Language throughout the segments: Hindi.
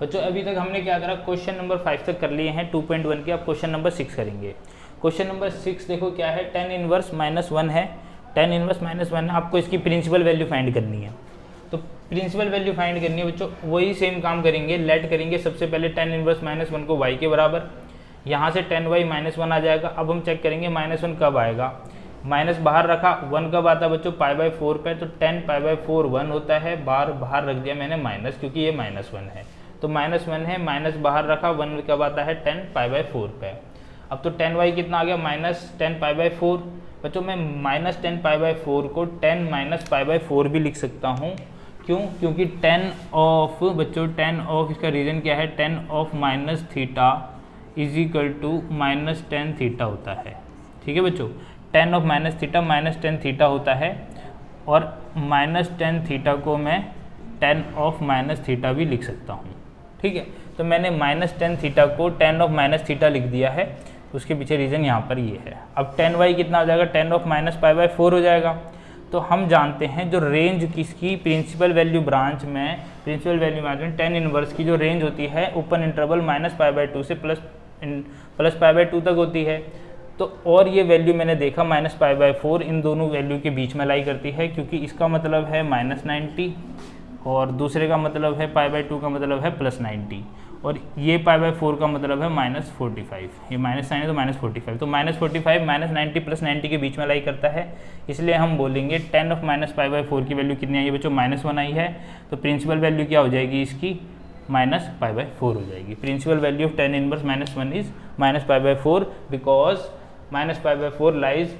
बच्चों अभी तक हमने क्या करा, क्वेश्चन नंबर 5 तक कर लिए हैं 2.1 के। अब क्वेश्चन नंबर 6 करेंगे। क्वेश्चन नंबर 6 देखो क्या है, tan इनवर्स -1 है। tan इनवर्स -1 है, आपको इसकी प्रिंसिपल वैल्यू फाइंड करनी है। तो प्रिंसिपल वैल्यू फाइंड करनी है बच्चों, वही सेम काम करेंगे। लेट करेंगे सबसे पहले tan इनवर्स -1 को y के बराबर, यहाँ से tan y -1 आ जाएगा। अब हम चेक करेंगे -1 कब आएगा, माइनस बाहर रखा, 1 कब आता है बच्चों, π/4 पे। तो tan π/4 1 होता है, बाहर रख दिया मैंने माइनस, क्योंकि ये -1 है। तो -1 है, माइनस बाहर रखा, 1 कब आता है, tan π/4 पे। अब तो tan y कितना आ गया, -tan π/4। बच्चों मैं -tan π/4 को tan -π/4 भी लिख सकता हूँ। क्यों, क्योंकि tan ऑफ बच्चों, tan ऑफ इसका रीज़न क्या है, tan of -θ is equal to -tan θ होता है। ठीक है बच्चों, tan ऑफ -tan θ होता है, और -tan θ को मैं tan ऑफ -θ भी लिख सकता हूँ। ठीक है, तो मैंने -tan θ को tan ऑफ -θ लिख दिया है, उसके पीछे रीज़न यहाँ पर ये है। अब tan y कितना हो जाएगा, tan ऑफ -π/4 हो जाएगा। तो हम जानते हैं जो रेंज किसकी प्रिंसिपल वैल्यू ब्रांच में, tan इनवर्स की जो रेंज होती है ओपन इंटरवल -π/2 से प्लस π/2 तक होती है। तो और ये वैल्यू मैंने देखा -π/4 इन दोनों वैल्यू के बीच में लाई करती है, क्योंकि इसका मतलब है -90 और दूसरे का मतलब है π/2 का मतलब है +90, और ये π/4 का मतलब है -45। ये माइनस साइन है तो -45, तो -45 -90 +90 के बीच में लाई करता है। इसलिए हम बोलेंगे tan ऑफ -π/4 की वैल्यू कितनी आई है बच्चों, -1 आई है। तो प्रिंसिपल वैल्यू क्या हो जाएगी इसकी, -π/4 हो जाएगी। Principal value of tan inverse -1 is -π/4 because -π/4 lies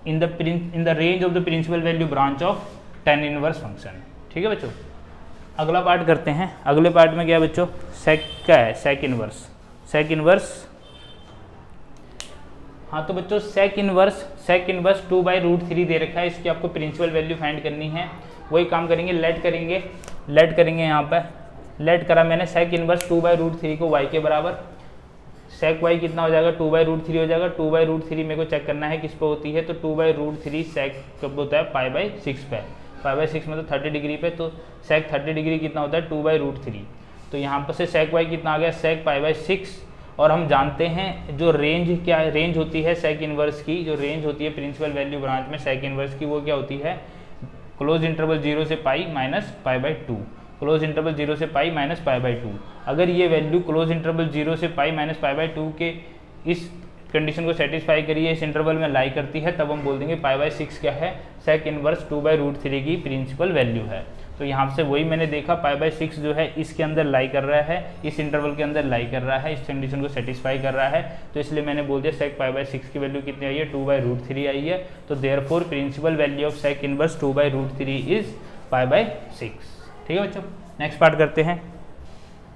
in the range of the principal value branch of tan inverse function. ठीक है बच्चों, अगला पार्ट करते हैं। अगले पार्ट में क्या है बच्चों, सेक क्या है, सेक इनवर्स। हाँ तो बच्चों सेक इनवर्स 2/√3 दे रखा है, इसकी आपको प्रिंसिपल वैल्यू फाइंड करनी है। वही काम करेंगे, लेट करेंगे यहाँ पर। लेट करा मैंने सेक इनवर्स 2/√3 को y के बराबर। सेक y कितना हो जाएगा, 2/√3 हो जाएगा। 2/√3 मेरे को चेक करना है किस पे होती है, तो 2/√3 सेक कब होता है, π/6 पे। π/6 मतलब 30 डिग्री पे, तो सेक 30 डिग्री कितना होता है, 2/√3। तो यहाँ पर से सेक y कितना आ गया, सेक π/6। और हम जानते हैं जो रेंज होती है सेक इनवर्स की, जो रेंज होती है प्रिंसिपल वैल्यू ब्रांच में सेक इनवर्स की, वो क्या होती है, क्लोज इंटरवल 0 से π माइनस π/2। क्लोज इंटरवल 0 से π माइनस π/2। अगर ये वैल्यू क्लोज इंटरवल 0 से π माइनस π/2 के इस कंडीशन को सेटिस्फाई करिए, इस इंटरवल में लाई करती है, तब हम बोल देंगे π/6 क्या है, सेक इनवर्स 2/√3 की प्रिंसिपल वैल्यू है। तो यहाँ से वही मैंने देखा, π/6 जो है इसके अंदर लाई कर रहा है, इस इंटरवल के अंदर लाई कर रहा है, इस कंडीशन को सेटिस्फाई कर रहा है। तो इसलिए मैंने बोल दिया सेक π/6 की वैल्यू कितनी आई है, 2/√3 आई है। तो therefore principal value of sec inverse 2/√3 is π/6। ठीक है बच्चों, नेक्स्ट पार्ट करते हैं।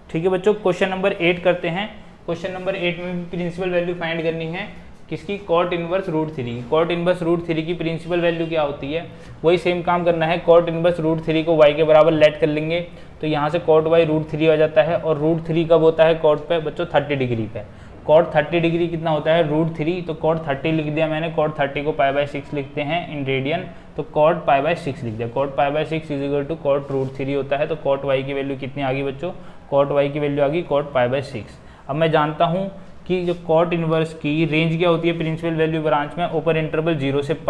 ठीक है बच्चों, क्वेश्चन नंबर 8 करते हैं। क्वेश्चन नंबर 8 में भी प्रिंसिपल वैल्यू फाइंड करनी है किसकी, cot इनवर्स √3। cot इनवर्स √3 की प्रिंसिपल वैल्यू क्या होती है, वही सेम काम करना है। cot इनवर्स √3 को y के बराबर लेट कर लेंगे, तो यहाँ से cot y √3 आ जाता है। और √3 कब होता है cot पे बच्चों, 30 डिग्री पे। cot 30 डिग्री कितना होता है, √3। तो cot 30 लिख दिया मैंने, cot 30 को π/6 लिखते हैं इन रेडियन, तो cot π/6 लिख दिया। cot π/6 is equal to cot √3 होता है। तो cot y की वैल्यू कितनी आ गई बच्चों, cot y की वैल्यू आ गई cot π/6। अब मैं जानता हूँ कि जो cot इनवर्स की रेंज क्या होती है प्रिंसिपल वैल्यू ब्रांच में, ओपन इंटरवल 0 से π।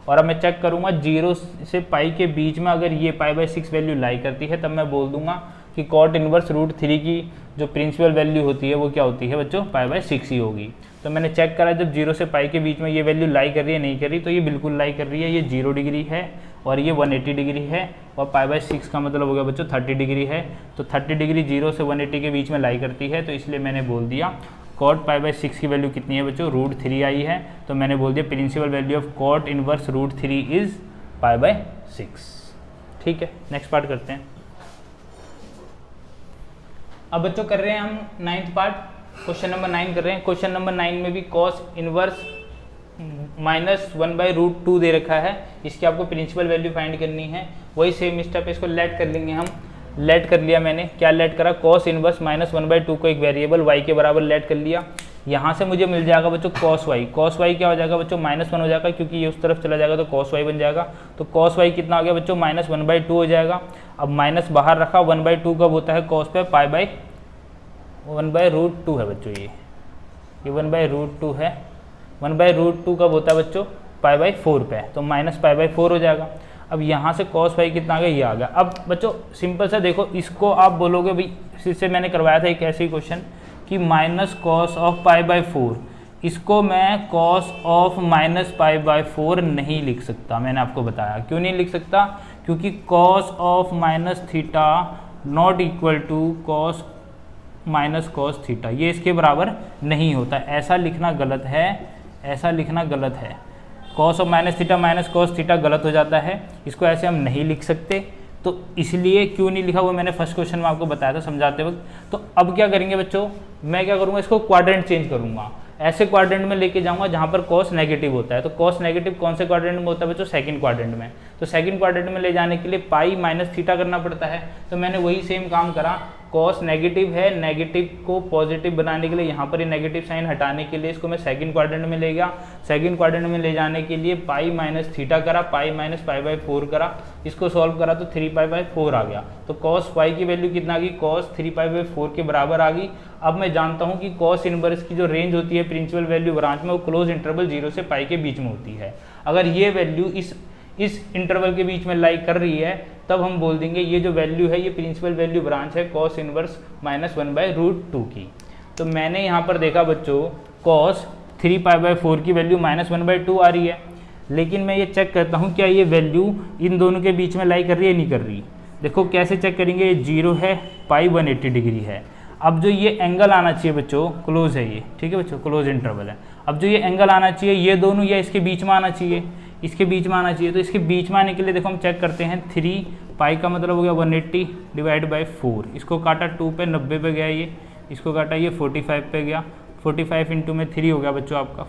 और अब मैं चेक करूँगा 0 से π के बीच में अगर ये π/6 वैल्यू लाई करती है, तब मैं बोल दूंगा कि cot इनवर्स √3 की जो प्रिंसिपल वैल्यू होती है वो क्या होती है बच्चों, π/6 ही होगी। तो मैंने चेक करा जब 0 से π के बीच में ये वैल्यू लाई कर रही है, नहीं कर रही, तो ये बिल्कुल लाई कर रही है। ये 0 डिग्री है और ये 180 डिग्री है, और π/6 का मतलब हो गया बच्चों 30 डिग्री है। तो 30 डिग्री 0 से 180 के बीच में लाई करती है, तो इसलिए मैंने बोल दिया cot π/6 की वैल्यू कितनी है बच्चों, √3 आई है। तो मैंने बोल दिया principal value of cot inverse √3 is π/6। ठीक है, नेक्स्ट पार्ट करते हैं। अब बच्चों कर रहे हैं हम 9th पार्ट, क्वेश्चन नंबर 9 कर रहे हैं। क्वेश्चन नंबर 9 में भी cos इनवर्स -1/√2 दे रखा है, इसकी आपको प्रिंसिपल वैल्यू फाइंड करनी है। वही सेम स्टेप, इसको लेट कर लेंगे हम। लेट कर लिया मैंने, क्या लेट करा, cos इनवर्स -1/2 को एक वेरिएबल y के बराबर लेट कर लिया। यहाँ से मुझे मिल जाएगा बच्चों cos y क्या हो जाएगा बच्चों, -1 हो जाएगा, क्योंकि ये उस तरफ चला जाएगा तो cos y बन जाएगा। तो cos y कितना हो गया बच्चों, -1/2 हो जाएगा। अब माइनस बाहर रखा, 1/2 कब होता है cos पे, 1/√2 है बच्चों, ये 1/√2 है। 1/√2 कब होता है बच्चों? π/4 पे, तो माइनस π/4 हो जाएगा। अब यहाँ से cos फाई कितना आ गया? ये आ गया। अब बच्चों सिंपल सा देखो, इसको आप बोलोगे भाई, इससे मैंने करवाया था एक ऐसे क्वेश्चन कि माइनस कॉस ऑफ π/4, इसको मैं कॉस ऑफ माइनस π/4 नहीं लिख सकता। मैंने आपको बताया क्यों नहीं लिख सकता, क्योंकि cos of minus theta not equal to cos minus cos theta, ये इसके बराबर नहीं होता। ऐसा लिखना गलत है, ऐसा लिखना गलत है। कॉस ऑफ माइनस थीटा गलत हो जाता है, इसको ऐसे हम नहीं लिख सकते। तो इसलिए क्यों नहीं लिखा वो मैंने फर्स्ट क्वेश्चन में आपको बताया था समझाते वक्त। तो अब क्या करेंगे बच्चों, मैं क्या करूँगा, इसको क्वाड्रेंट चेंज करूँगा, ऐसे क्वाड्रेंट में लेके जाऊंगा जहाँ पर कॉस नेगेटिव होता है। तो कॉस नेगेटिव कौन से क्वाड्रेंट में होता है बच्चों? सेकंड क्वाड्रेंट में। तो सेकंड क्वाड्रेंट में ले जाने के लिए पाई माइनस थीटा करना पड़ता है। तो मैंने वही सेम काम करा, कॉस नेगेटिव है, नेगेटिव को पॉजिटिव बनाने के लिए, यहाँ पर ये नेगेटिव साइन हटाने के लिए इसको मैं सेकंड क्वाड्रेंट में ले गया। सेकंड क्वाड्रेंट में ले जाने के लिए पाई माइनस थीटा करा, पाई माइनस π/4 करा, इसको सॉल्व करा तो 3π/4 आ गया। तो कॉस फाई की वैल्यू कितना आ गई? कॉस 3π/4 के बराबर आ गई। अब मैं जानता हूँ कि कॉस इनवर्स की जो रेंज होती है प्रिंसिपल वैल्यू ब्रांच में, वो क्लोज इंटरवल 0 से पाई के बीच में होती है। अगर ये वैल्यू इस इंटरवल के बीच में लाई कर रही है, तब हम बोल देंगे ये जो वैल्यू है ये प्रिंसिपल वैल्यू ब्रांच है कॉस इनवर्स माइनस 1/√2 की। तो मैंने यहाँ पर देखा बच्चों, कॉस 3π/4 की वैल्यू -1/2 आ रही है, लेकिन मैं ये चेक करता हूँ क्या ये वैल्यू इन दोनों के बीच में लाई कर रही है, नहीं कर रही। देखो कैसे चेक करेंगे, ये 0 है, पाई 180 डिग्री है। अब जो ये एंगल आना चाहिए बच्चों, क्लोज है ये, ठीक है बच्चों, क्लोज इंटरवल है। अब जो ये एंगल आना चाहिए, ये दोनों या इसके बीच में आना चाहिए, इसके बीच में आना चाहिए। तो इसके बीच में आने के लिए देखो हम चेक करते हैं, 3 पाई का मतलब हो गया 180 डिवाइड बाई 4, इसको काटा 2 पे, 90 पे गया ये, इसको काटा ये 45 पे गया, 45 इंटू में 3 हो गया बच्चों आपका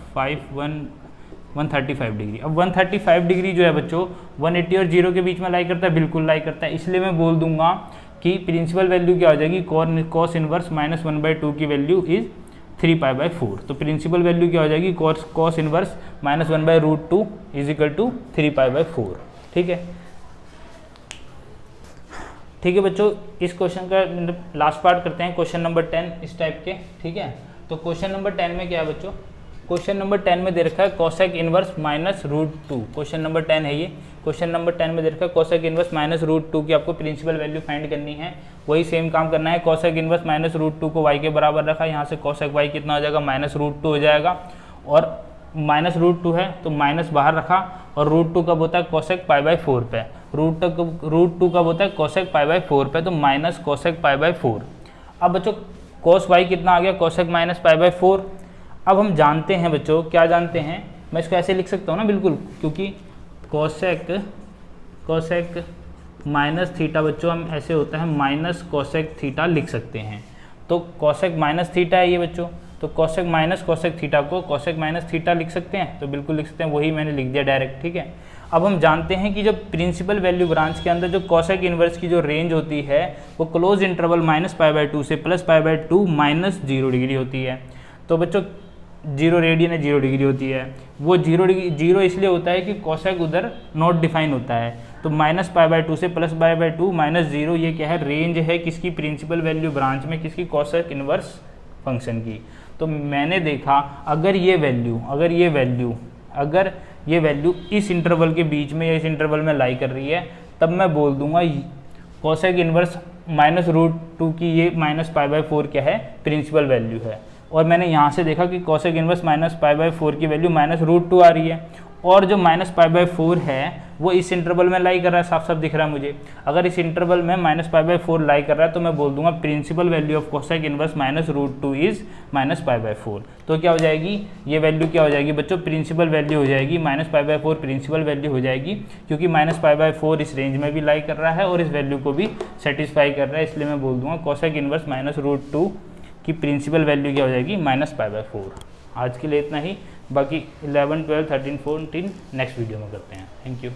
135 डिग्री। अब 135 डिग्री जो है बच्चों 180 और 0 के बीच में लाई करता है, बिल्कुल लाई करता है। इसलिए मैं बोल दूंगा कि प्रिंसिपल वैल्यू क्या हो जाएगी, कॉस इनवर्स माइनस 1/2 की वैल्यू इज 3π/4। तो प्रिंसिपल वैल्यू क्या हो जाएगी, cos inverse minus 1/√2 is equal to 3π/4। ठीक है, ठीक है बच्चों, इस क्वेश्चन का लास्ट पार्ट करते हैं, क्वेश्चन नंबर 10 इस टाइप के। ठीक है, तो क्वेश्चन नंबर 10 में क्या है बच्चों, क्वेश्चन नंबर 10 में दे रखा है cosec inverse minus √2। Question number 10 है ये। क्वेश्चन नंबर 10 में दे रखा है कोसेक इनवर्स माइनस √2 की आपको प्रिंसिपल वैल्यू फाइंड करनी है। वही सेम काम करना है, कोसेक इनवर्स माइनस √2 को y के बराबर रखा है, यहाँ से कोसेक y कितना हो जाएगा, माइनस √2 हो जाएगा। और माइनस √2 है तो माइनस बाहर रखा, और √2 कब होता है, कोसेक π/4 पे। √2 कब होता है, कोसेक π/4 पे, तो माइनस कोसेक π/4। अब बच्चों कोस y कितना आ गया, कोसेक माइनस π/4। अब हम जानते हैं बच्चों, क्या जानते हैं, मैं इसको ऐसे लिख सकता हूँ ना बिल्कुल, क्योंकि कोसेक माइनस थीटा बच्चों हम ऐसे होता है माइनस कोसेक थीटा लिख सकते हैं। तो कोसेक माइनस थीटा है ये बच्चों, तो कोसेक माइनस कोसेक थीटा को कोसेक माइनस थीटा लिख सकते हैं, तो बिल्कुल लिख सकते हैं, वही मैंने लिख दिया डायरेक्ट। ठीक है, अब हम जानते हैं कि जब प्रिंसिपल वैल्यू ब्रांच के अंदर जो कोसेक इनवर्स की जो रेंज होती है वो क्लोज इंटरवल -π/2 से +π/2 माइनस 0 डिग्री होती है। तो बच्चों 0 रेडियन है, 0 डिग्री होती है, वो 0 इसलिए होता है कि कोसेक उधर नॉट डिफाइन होता है। तो -π/2 से +π/2 माइनस 0 ये क्या है, रेंज है किसकी, प्रिंसिपल वैल्यू ब्रांच में किसकी, कोसेक इनवर्स फंक्शन की। तो मैंने देखा अगर ये वैल्यू इस इंटरवल के बीच में या इस इंटरवल में लाई कर रही है, तब मैं बोल दूंगा कोसेक इनवर्स माइनस √2 की ये -π/4 क्या है, प्रिंसिपल वैल्यू है। और मैंने यहाँ से देखा कि कोसेक इनवर्स -π/4 की वैल्यू -√2 आ रही है, और जो -π/4 है वो इस इंटरवल में लाई कर रहा है, साफ साफ दिख रहा है मुझे। अगर इस इंटरवल में -π/4 लाई कर रहा है तो मैं बोल दूंगा principal value of cosec inverse -√2 is -π/4। तो क्या हो जाएगी, ये वैल्यू क्या हो जाएगी बच्चों, प्रिंसिपल वैल्यू हो जाएगी, -π/4 प्रिंसिपल वैल्यू हो जाएगी, क्योंकि -π/4 इस रेंज में भी लाई कर रहा है और इस वैल्यू को भी सेटिस्फाई कर रहा है। इसलिए मैं बोल दूंगा कोसेक इनवर्स -√2 की प्रिंसिपल वैल्यू क्या हो जाएगी, -π/4। आज के लिए इतना ही, बाकी 11, 12, 13, 14 नेक्स्ट वीडियो में करते हैं। Thank you.